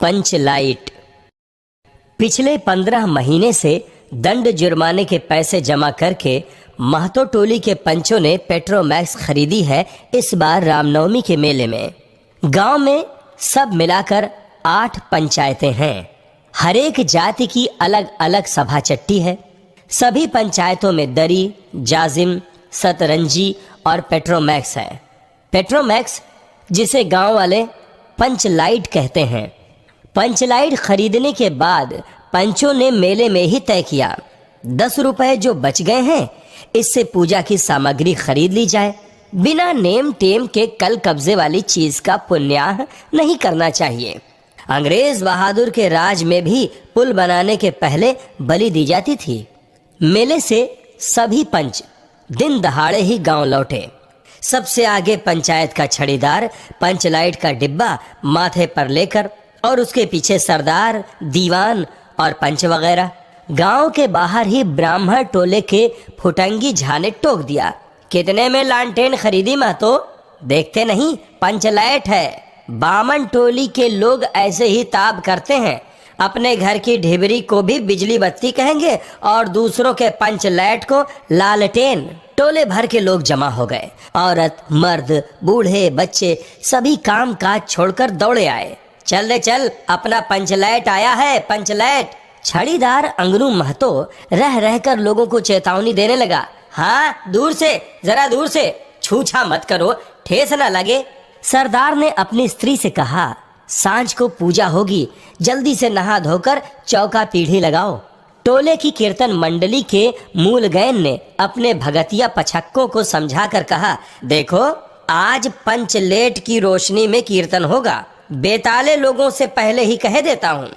पंचलाइट। पिछले 15 महीने से दंड जुर्माने के पैसे जमा करके महतो टोली के पंचों ने पेट्रोमैक्स खरीदी है इस बार रामनवमी के मेले में। गांव में सब मिलाकर 8 पंचायतें हैं। हर एक जाति की अलग अलग सभा चट्टी है। सभी पंचायतों में दरी, जाजिम, सतरंजी और पेट्रोमैक्स है। पेट्रोमैक्स जिसे गांव वाले पंचलाइट कहते हैं। पंचलाइट खरीदने के बाद पंचों ने मेले में ही तय किया 10 रुपए जो बच गए हैं इससे पूजा की सामग्री खरीद ली जाए। बिना नेम टेम के कल कब्जे वाली चीज का पुण्याह नहीं करना चाहिए। अंग्रेज बहादुर के राज में भी पुल बनाने के पहले बलि दी जाती थी। मेले से सभी पंच दिन दहाड़े ही गांव लौटे। सबसे आगे पंचायत का छड़ीदार पंचलाइट का डिब्बा माथे पर लेकर और उसके पीछे सरदार, दीवान और पंच वगैरह। गांव के बाहर ही ब्राह्मण टोले के फुटंगी झा ने टोक दिया, कितने में लालटेन खरीदी महतो? देखते नहीं पंचलाइट है। बामन टोली के लोग ऐसे ही ताब करते हैं। अपने घर की ढिबरी को भी बिजली बत्ती कहेंगे और दूसरों के पंचलाइट को लालटेन। टोले भर के लोग जमा हो गए। औरत, मर्द, बूढ़े, बच्चे सभी काम काज छोड़कर दौड़े आए। चल रे चल, अपना पंचलाइट आया है, पंचलाइट। छड़ीदार अंगनू महतो रह रहकर लोगों को चेतावनी देने लगा, हाँ दूर से, जरा दूर से, छूछा मत करो, ठेस न लगे। सरदार ने अपनी स्त्री से कहा, सांझ को पूजा होगी, जल्दी से नहा धोकर चौका पीढ़ी लगाओ। टोले की कीर्तन मंडली के मूल गायन ने अपने भगतिया पछक्कों को समझाकर कहा, देखो आज पंचलेट की रोशनी में कीर्तन होगा। बेताले लोगों से पहले ही कह देता हूँ,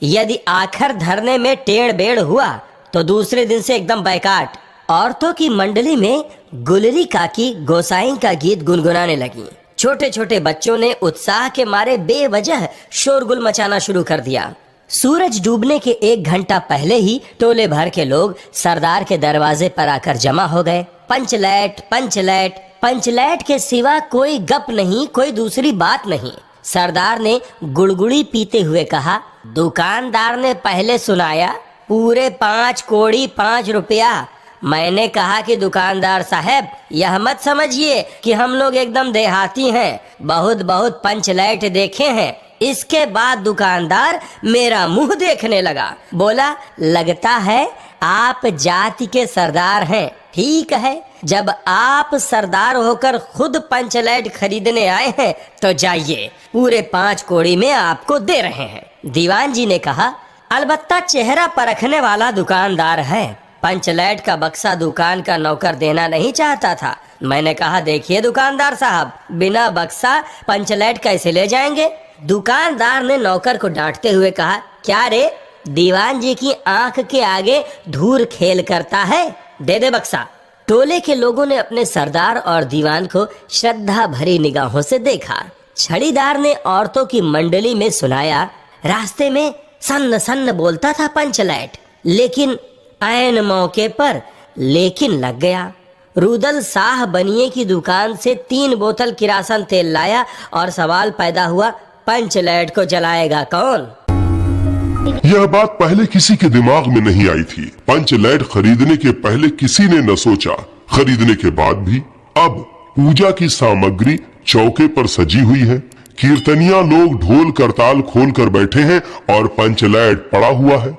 यदि आखिर धरने में टेढ़ बेड़ हुआ तो दूसरे दिन से एकदम बैकाट। औरतों की मंडली में गुलरी काकी गोसाई का गीत गुनगुनाने लगी। छोटे छोटे बच्चों ने उत्साह के मारे बेवजह शोरगुल मचाना शुरू कर दिया। सूरज डूबने के 1 घंटा पहले ही टोले भर के लोग सरदार के दरवाजे पर आकर जमा हो गए। पंचलाइट, पंचलाइट, पंचलाइट के सिवा कोई गप नहीं, कोई दूसरी बात नहीं। सरदार ने गुड़गुड़ी पीते हुए कहा, दुकानदार ने पहले सुनाया पूरे 5 कौड़ी 5 रुपया। मैंने कहा कि दुकानदार साहब यह मत समझिए कि हम लोग एकदम देहाती हैं, बहुत बहुत पंचलाइट देखे हैं। इसके बाद दुकानदार मेरा मुंह देखने लगा, बोला लगता है आप जाति के सरदार हैं। ठीक है, जब आप सरदार होकर खुद पंचलाइट खरीदने आए हैं तो जाइए, पूरे 5 कौड़ी में आपको दे रहे हैं। दीवान जी ने कहा, अलबत्ता चेहरा परखने वाला दुकानदार है। पंचलाइट का बक्सा दुकान का नौकर देना नहीं चाहता था। मैंने कहा, देखिए दुकानदार साहब, बिना बक्सा पंचलाइट कैसे ले जाएंगे? दुकानदार ने नौकर को डांटते हुए कहा, क्या रे, दीवान जी की आंख के आगे धूर खेल करता है, दे दे बक्सा। टोले के लोगों ने अपने सरदार और दीवान को श्रद्धा भरी निगाहों से देखा। छड़ीदार ने औरतों की मंडली में सुनाया, रास्ते में सन्न सन्न बोलता था पंचलाइट, लेकिन ऐन मौके पर लेकिन लग गया। रुदल शाह बनिए की दुकान से 3 बोतल किरासन तेल लाया और सवाल पैदा हुआ, पंचलाइट को जलाएगा कौन? यह बात पहले किसी के दिमाग में नहीं आई थी। पंचलाइट खरीदने के पहले किसी ने न सोचा, खरीदने के बाद भी। अब पूजा की सामग्री चौके पर सजी हुई है। कीर्तनिया लोग ढोल करताल खोल कर बैठे हैं और पंचलाइट पड़ा हुआ है।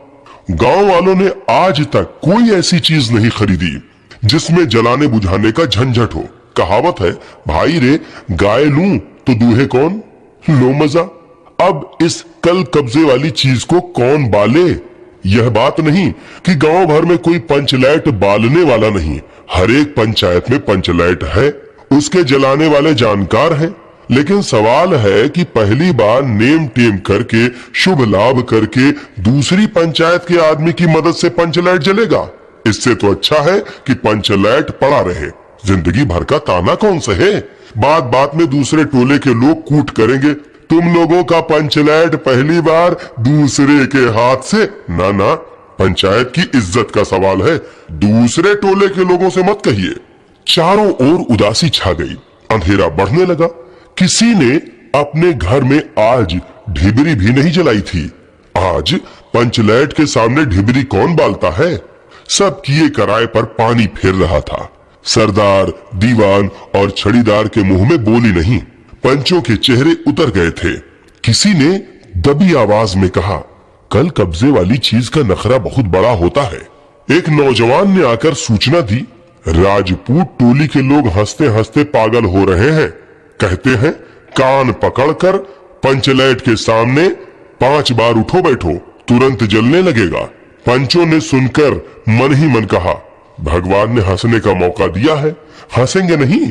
गांव वालों ने आज तक कोई ऐसी चीज नहीं खरीदी जिसमें जलाने बुझाने का झंझट हो। कहावत है, भाई रे गाय लूं तो दूहे कौन? लो मजा। अब इस कल कब्जे वाली चीज को कौन बाले? यह बात नहीं कि गांव भर में कोई पंचलाइट बालने वाला नहीं। हर एक पंचायत में पंचलाइट है, उसके जलाने वाले जानकार हैं। लेकिन सवाल है कि पहली बार नेम टेम करके, शुभ लाभ करके दूसरी पंचायत के आदमी की मदद से पंचलाइट जलेगा। इससे तो अच्छा है कि पंचलाइट पड़ा रहे, जिंदगी भर का ताना कौन सहे। बात बात में दूसरे टोले के लोग कूट करेंगे, तुम लोगों का पंचलाइट पहली बार दूसरे के हाथ से। ना ना, पंचायत की इज्जत का सवाल है, दूसरे टोले के लोगों से मत कहिए। चारों ओर उदासी छा गई, अंधेरा बढ़ने लगा। किसी ने अपने घर में आज ढिबरी भी नहीं जलाई थी। आज पंचलैट के सामने ढिबरी कौन बालता है। सब किए कराए पर पानी फेर रहा था। सरदार, दीवान और छड़ीदार के मुंह में बोली नहीं। पंचों के चेहरे उतर गए थे। किसी ने दबी आवाज में कहा, कल कब्जे वाली चीज का नखरा बहुत बड़ा होता है। एक नौजवान ने आकर सूचना दी, राजपूत टोली के लोग हंसते हंसते पागल हो रहे हैं। कहते हैं कान पकड़कर पंचलैट के सामने 5 बार उठो बैठो, तुरंत जलने लगेगा। पंचों ने सुनकर मन ही मन कहा, भगवान ने हंसने का मौका दिया है, हंसेंगे नहीं।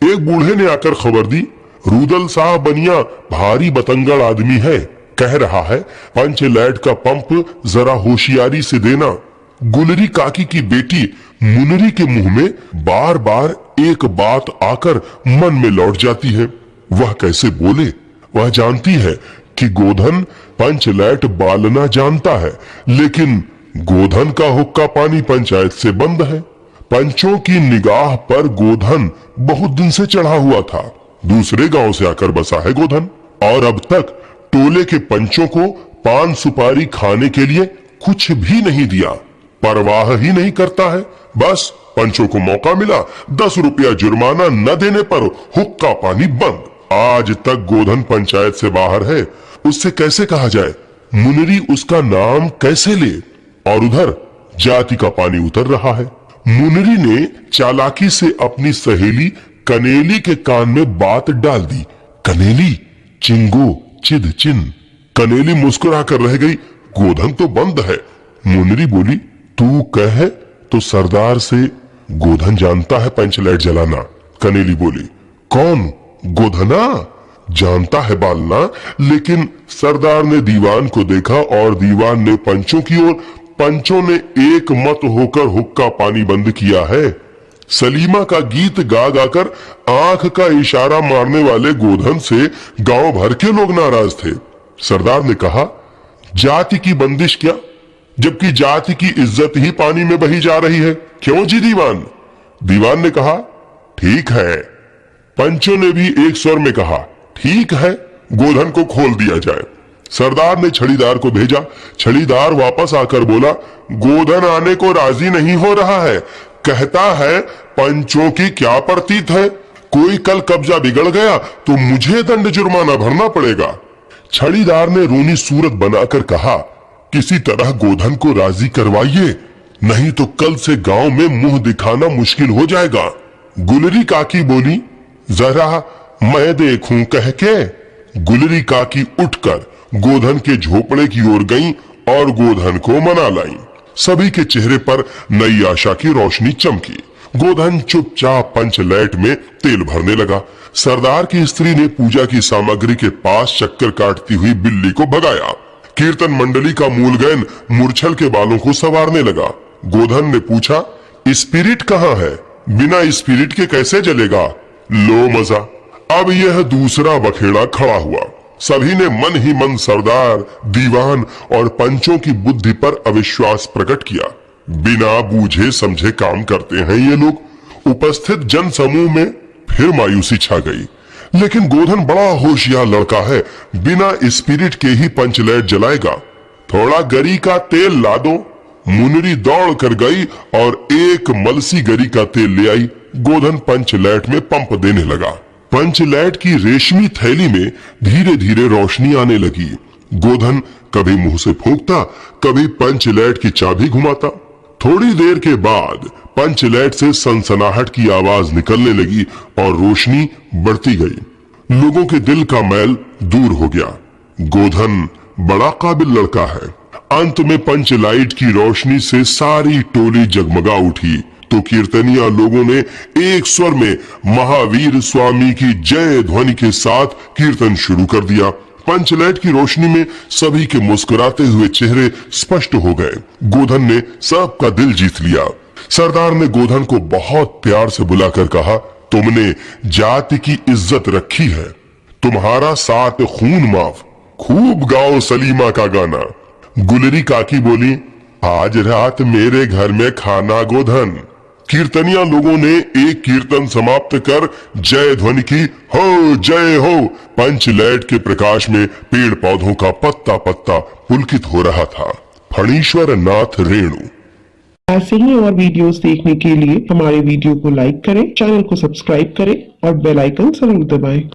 एक बूढ़े ने आकर खबर दी, रूदल साहब बनिया भारी बतंगड़ आदमी है, कह रहा है पंचलैट का पंप जरा होशियारी से देना। गुलरी काकी की बेटी मुनरी के मुंह में बार बार एक बात आकर मन में लौट जाती है। वह कैसे बोले। वह जानती है कि गोधन पंचलैट बालना जानता है, लेकिन गोधन का हुक्का पानी पंचायत से बंद है। पंचों की निगाह पर गोधन बहुत दिन से चढ़ा हुआ था। दूसरे गांव से आकर बसा है गोधन, और अब तक टोले के पंचों को पान सुपारी खाने के लिए कुछ भी नहीं दिया। परवाह ही नहीं करता है। बस पंचों को मौका मिला, 10 रुपया जुर्माना न देने पर हुक्का पानी बंद। आज तक गोधन पंचायत से बाहर है, उससे कैसे कहा जाए, मुनरी उसका नाम कैसे ले। और उधर जाति का पानी उतर रहा है। मुनरी ने चालाकी से अपनी सहेली कनेली के कान में बात डाल दी। कनेली, चिंगो, चिद चिन। कनेली मुस्कुरा कर रह गई, गोधन तो बंद है। मुनरी बोली, तू कहे तो सरदार से गोधन जानता है पंचलैट जलाना। कनेली बोली, कौन, गोधना? जानता है बालना, लेकिन सरदार ने दीवान को देखा और दीवान ने पंचों की ओर, पंचों ने एक मत होकर हुक्का पानी बंद किया है। सलीमा का गीत गा गाकर आंख का इशारा मारने वाले गोधन से गांव भर के लोग नाराज थे। सरदार ने कहा, जाति की बंदिश क्या, जबकि जाति की इज्जत ही पानी में बही जा रही है। क्यों जी दीवान? दीवान ने कहा, ठीक है। पंचों ने भी एक स्वर में कहा, ठीक है, गोधन को खोल दिया जाए। सरदार ने छड़ीदार को भेजा। छड़ीदार वापस आकर बोला, गोधन आने को राजी नहीं हो रहा है। कहता है पंचों की क्या प्रतीत है, कोई कल कब्जा बिगड़ गया तो मुझे दंड जुर्माना भरना पड़ेगा। छड़ीदार ने रूनी सूरत बनाकर कहा, किसी तरह गोधन को राजी करवाइए, नहीं तो कल से गांव में मुंह दिखाना मुश्किल हो जाएगा। गुलरी काकी बोली, जरा मैं देखूं कह के। गुलरी काकी उठकर गोधन के झोपड़े की ओर गईं और गोधन को मना लाई। सभी के चेहरे पर नई आशा की रोशनी चमकी। गोधन चुपचाप पंचलैट में तेल भरने लगा। सरदार की स्त्री ने पूजा की सामग्री के पास चक्कर काटती हुई बिल्ली को भगाया। कीर्तन मंडली का मूलगैन मूर्छल के बालों को संवारने लगा। गोधन ने पूछा, स्पिरिट कहाँ है? बिना स्पिरिट के कैसे जलेगा? लो मजा। अब यह दूसरा बखेड़ा खड़ा हुआ। सभी ने मन ही मन सरदार, दीवान और पंचों की बुद्धि पर अविश्वास प्रकट किया। बिना बूझे समझे काम करते हैं ये लोग। उपस्थित जन समूह में फिर मायूसी छा गई। लेकिन गोधन बड़ा होशियार लड़का है, बिना स्पिरिट के ही पंचलैट जलाएगा। थोड़ा गरी का तेल ला दो। मुनरी दौड़ कर गई और एक मलसी गरी का तेल ले आई। गोधन पंचलैट में पंप देने लगा। पंचलैट की रेशमी थैली में धीरे धीरे रोशनी आने लगी। गोधन कभी मुंह से फूंकता, कभी पंचलैट की चाबी घुमाता। थोड़ी देर के बाद पंचलैट से सनसनाहट की आवाज निकलने लगी और रोशनी बढ़ती गई। लोगों के दिल का मैल दूर हो गया। गोधन बड़ा काबिल लड़का है। अंत में पंचलाइट की रोशनी से सारी टोली जगमगा उठी तो कीर्तनिया लोगों ने एक स्वर में महावीर स्वामी की जय ध्वनि के साथ कीर्तन शुरू कर दिया। पंचलैट की रोशनी में सभी के मुस्कुराते हुए चेहरे स्पष्ट हो गए। गोधन ने सबका दिल जीत लिया। सरदार ने गोधन को बहुत प्यार से बुलाकर कहा, तुमने जाति की इज्जत रखी है, तुम्हारा 7 खून माफ। खूब गाओ सलीमा का गाना। गुलरी काकी बोली, आज रात मेरे घर में खाना गोधन। कीर्तनिया लोगों ने एक कीर्तन समाप्त कर जय ध्वनि की, हो जय हो। पंचलैट के प्रकाश में पेड़ पौधों का पत्ता पत्ता पुलकित हो रहा था। फणीश्वर नाथ रेणु। ऐसे ही और वीडियोस देखने के लिए हमारे वीडियो को लाइक करें, चैनल को सब्सक्राइब करें और बेल आइकन जरूर दबाएं।